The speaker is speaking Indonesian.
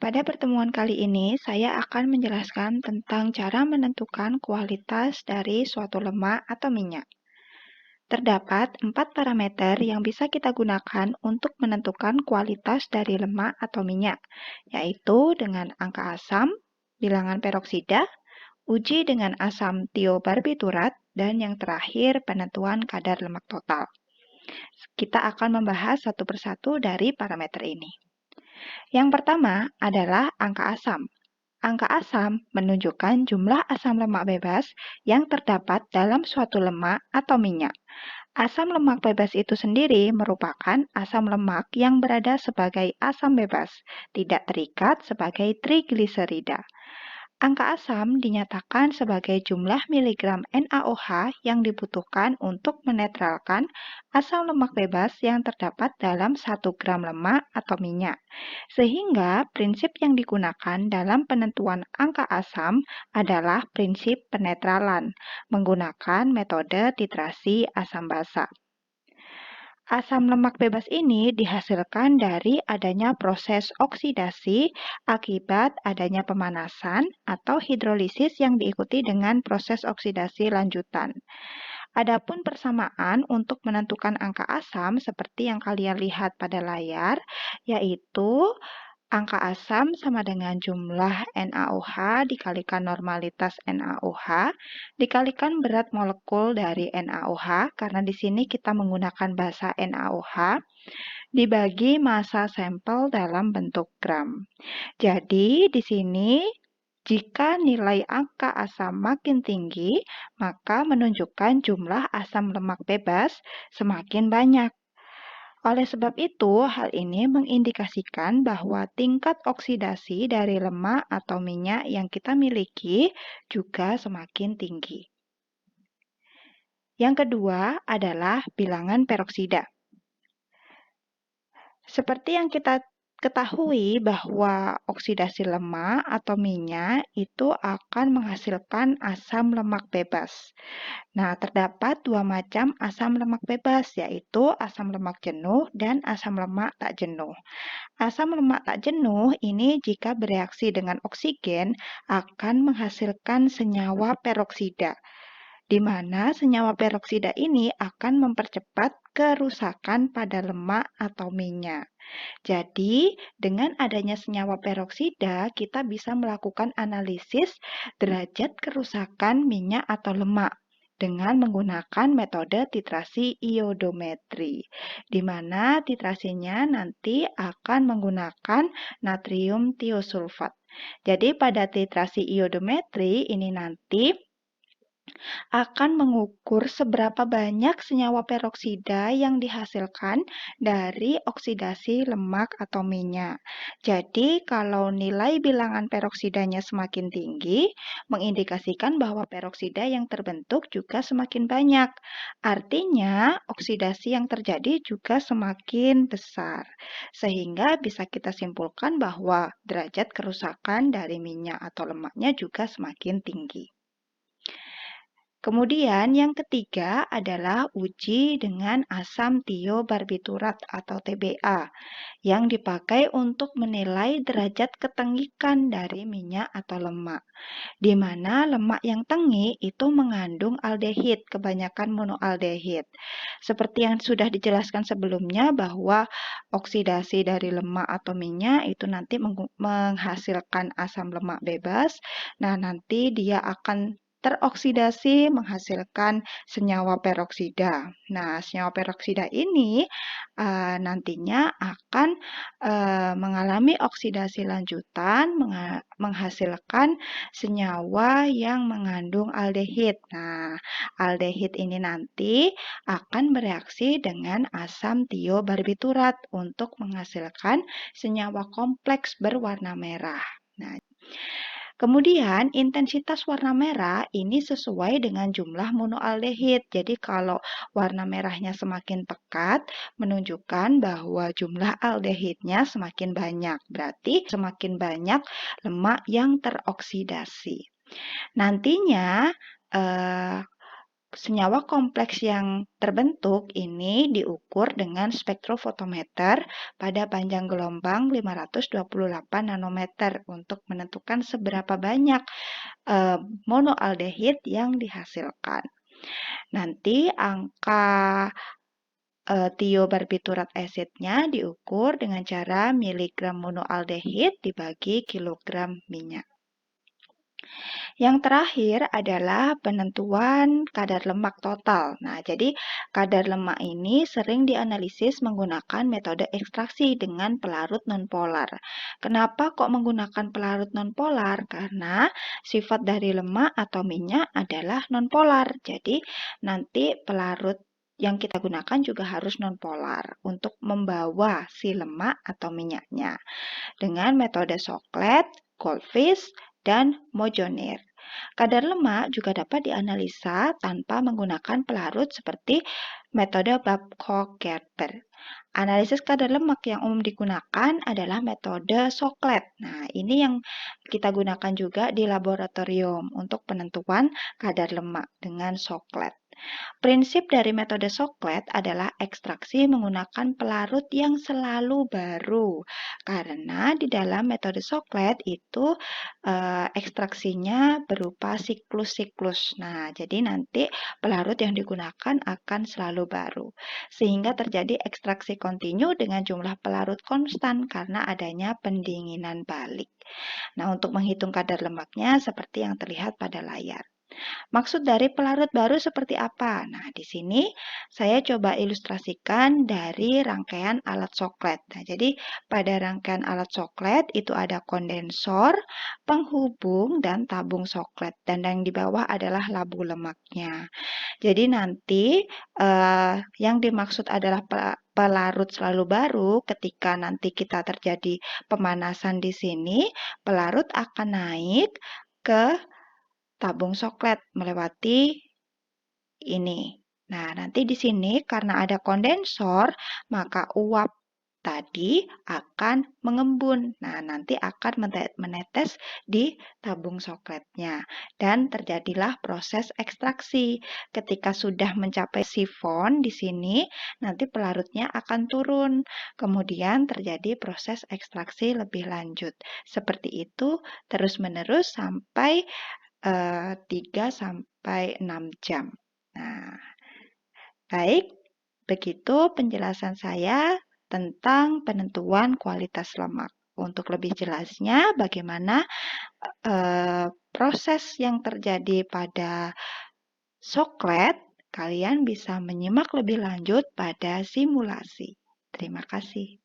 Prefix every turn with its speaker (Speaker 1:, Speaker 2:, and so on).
Speaker 1: Pada pertemuan kali ini, saya akan menjelaskan tentang cara menentukan kualitas dari suatu lemak atau minyak. Terdapat 4 parameter yang bisa kita gunakan untuk menentukan kualitas dari lemak atau minyak, yaitu dengan angka asam, bilangan peroksida, uji dengan asam tiobarbiturat, dan yang terakhir penentuan kadar lemak total. Kita akan membahas satu persatu dari parameter ini. Yang pertama adalah angka asam. Angka asam menunjukkan jumlah asam lemak bebas yang terdapat dalam suatu lemak atau minyak. Asam lemak bebas itu sendiri merupakan asam lemak yang berada sebagai asam bebas, tidak terikat sebagai trigliserida. Angka asam dinyatakan sebagai jumlah miligram NaOH yang dibutuhkan untuk menetralkan asam lemak bebas yang terdapat dalam 1 gram lemak atau minyak. Sehingga prinsip yang digunakan dalam penentuan angka asam adalah prinsip penetralan menggunakan metode titrasi asam basa. Asam lemak bebas ini dihasilkan dari adanya proses oksidasi akibat adanya pemanasan atau hidrolisis yang diikuti dengan proses oksidasi lanjutan. Adapun persamaan untuk menentukan angka asam seperti yang kalian lihat pada layar, yaitu angka asam sama dengan jumlah NaOH dikalikan normalitas NaOH dikalikan berat molekul dari NaOH karena di sini kita menggunakan bahasa NaOH dibagi massa sampel dalam bentuk gram. Jadi di sini jika nilai angka asam makin tinggi, maka menunjukkan jumlah asam lemak bebas semakin banyak. Oleh sebab itu, hal ini mengindikasikan bahwa tingkat oksidasi dari lemak atau minyak yang kita miliki juga semakin tinggi. Yang kedua adalah bilangan peroksida. Seperti yang kita ketahui bahwa oksidasi lemak atau minyak itu akan menghasilkan asam lemak bebas. Nah, terdapat dua macam asam lemak bebas, yaitu asam lemak jenuh dan asam lemak tak jenuh. Asam lemak tak jenuh ini jika bereaksi dengan oksigen akan menghasilkan senyawa peroksida, di mana senyawa peroksida ini akan mempercepat kerusakan pada lemak atau minyak. Jadi, dengan adanya senyawa peroksida, kita bisa melakukan analisis derajat kerusakan minyak atau lemak dengan menggunakan metode titrasi iodometri, di mana titrasinya nanti akan menggunakan natrium tiosulfat. Jadi, pada titrasi iodometri ini nanti akan mengukur seberapa banyak senyawa peroksida yang dihasilkan dari oksidasi lemak atau minyak. Jadi, kalau nilai bilangan peroksidanya semakin tinggi, mengindikasikan bahwa peroksida yang terbentuk juga semakin banyak. Artinya, oksidasi yang terjadi juga semakin besar. Sehingga bisa kita simpulkan bahwa derajat kerusakan dari minyak atau lemaknya juga semakin tinggi. Kemudian yang ketiga adalah uji dengan asam tiobarbiturat atau TBA yang dipakai untuk menilai derajat ketengikan dari minyak atau lemak, di mana lemak yang tengik itu mengandung aldehid, kebanyakan monoaldehid. Seperti yang sudah dijelaskan sebelumnya bahwa oksidasi dari lemak atau minyak itu nanti menghasilkan asam lemak bebas. Nah, nanti dia akan teroksidasi menghasilkan senyawa peroksida. Nah, senyawa peroksida ini nantinya akan mengalami oksidasi lanjutan, menghasilkan senyawa yang mengandung aldehid. Nah, aldehid ini nanti akan bereaksi dengan asam tiobarbiturat untuk menghasilkan senyawa kompleks berwarna merah. Nah, kemudian, intensitas warna merah ini sesuai dengan jumlah monoaldehid. Jadi, kalau warna merahnya semakin pekat, menunjukkan bahwa jumlah aldehidnya semakin banyak. Berarti semakin banyak lemak yang teroksidasi. Nantinya, Senyawa kompleks yang terbentuk ini diukur dengan spektrofotometer pada panjang gelombang 528 nanometer untuk menentukan seberapa banyak monoaldehid yang dihasilkan. Nanti angka tiobarbiturat acidnya diukur dengan cara miligram monoaldehid dibagi kilogram minyak. Yang terakhir adalah penentuan kadar lemak total. Nah, jadi kadar lemak ini sering dianalisis menggunakan metode ekstraksi dengan pelarut nonpolar. Kenapa kok menggunakan pelarut nonpolar? Karena sifat dari lemak atau minyak adalah nonpolar. Jadi, nanti pelarut yang kita gunakan juga harus nonpolar untuk membawa si lemak atau minyaknya dengan metode Soklet, Goldfish, dan Mojonir. Kadar lemak juga dapat dianalisa tanpa menggunakan pelarut seperti metode Babcock-Gerber. Analisis kadar lemak yang umum digunakan adalah metode Soklet. Nah, ini yang kita gunakan juga di laboratorium untuk penentuan kadar lemak dengan Soklet. Prinsip dari metode Soklet adalah ekstraksi menggunakan pelarut yang selalu baru. Karena di dalam metode Soklet itu ekstraksinya berupa siklus-siklus. Nah, jadi nanti pelarut yang digunakan akan selalu baru. Sehingga terjadi ekstraksi kontinu dengan jumlah pelarut konstan karena adanya pendinginan balik. Nah, untuk menghitung kadar lemaknya seperti yang terlihat pada layar. Maksud dari pelarut baru seperti apa? Nah, di sini saya coba ilustrasikan dari rangkaian alat Soklet. Nah, jadi pada rangkaian alat Soklet itu ada kondensor, penghubung, dan tabung Soklet. Dan yang di bawah adalah labu lemaknya. Jadi nanti yang dimaksud adalah pelarut selalu baru ketika nanti kita terjadi pemanasan di sini, pelarut akan naik ke tabung Soklet melewati ini. Nah, nanti di sini karena ada kondensor, maka uap tadi akan mengembun. Nah, nanti akan menetes di tabung Sokletnya. Dan terjadilah proses ekstraksi. Ketika sudah mencapai sifon di sini, nanti pelarutnya akan turun. Kemudian terjadi proses ekstraksi lebih lanjut. Seperti itu terus-menerus sampai 3-6 jam. Nah, baik, begitu penjelasan saya tentang penentuan kualitas lemak. Untuk lebih jelasnya, bagaimana proses yang terjadi pada Soklet, kalian bisa menyimak lebih lanjut pada simulasi. Terima kasih.